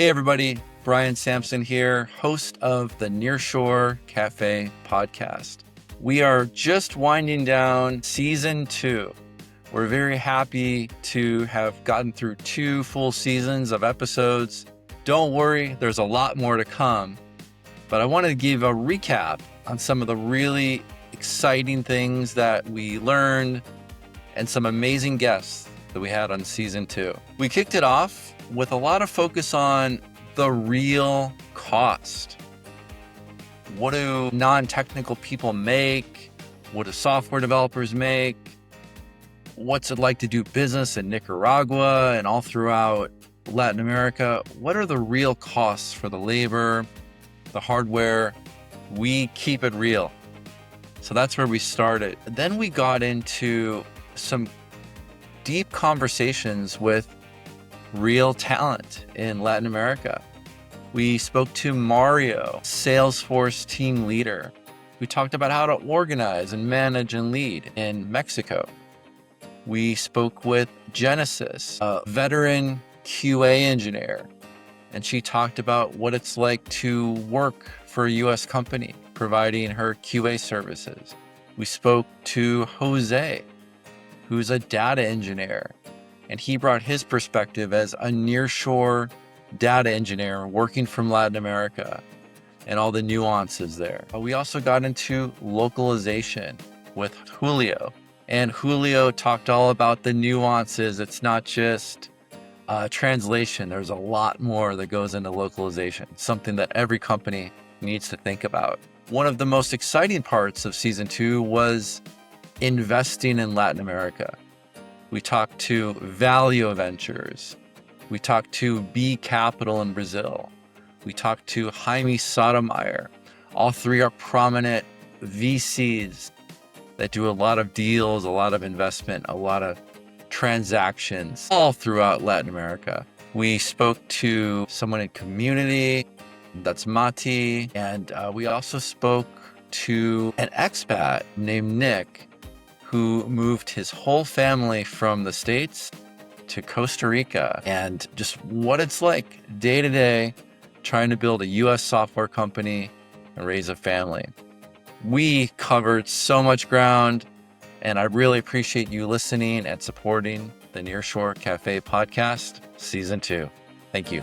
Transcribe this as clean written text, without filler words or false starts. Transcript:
Hey everybody, Brian Samson here, host of the Nearshore Cafe Podcast. We are just winding down season 2. We're very happy to have gotten through 2 full seasons of episodes. Don't worry, there's a lot more to come, but I wanted to give a recap on some of the really exciting things that we learned and some amazing guests that we had on season 2. We kicked it off with a lot of focus on the real cost. What do non-technical people make? What do software developers make? What's it like to do business in Nicaragua and all throughout Latin America? What are the real costs for the labor, the hardware? We keep it real. So that's where we started. Then we got into some deep conversations with real talent in Latin America. We spoke to Mario, Salesforce team leader. We talked about how to organize and manage and lead in Mexico. We spoke with Genesis, a veteran QA engineer, and she talked about what it's like to work for a US company, providing her QA services. We spoke to Jose, who's a data engineer, and he brought his perspective as a nearshore data engineer working from Latin America and all the nuances there. We also got into localization with Julio, and Julio talked all about the nuances. It's not just translation. There's a lot more that goes into localization, something that every company needs to think about. One of the most exciting parts of season 2 was investing in Latin America. We talked to Value Ventures. We talked to B Capital in Brazil. We talked to Jaime Sotomayor. All three are prominent VCs that do a lot of deals, a lot of investment, a lot of transactions all throughout Latin America. We spoke to someone in community, that's Mati, and we also spoke to an expat named Nick, who moved his whole family from the States to Costa Rica, and just what it's like day to day trying to build a US software company and raise a family. We covered so much ground, and I really appreciate you listening and supporting the Nearshore Cafe Podcast Season 2. Thank you.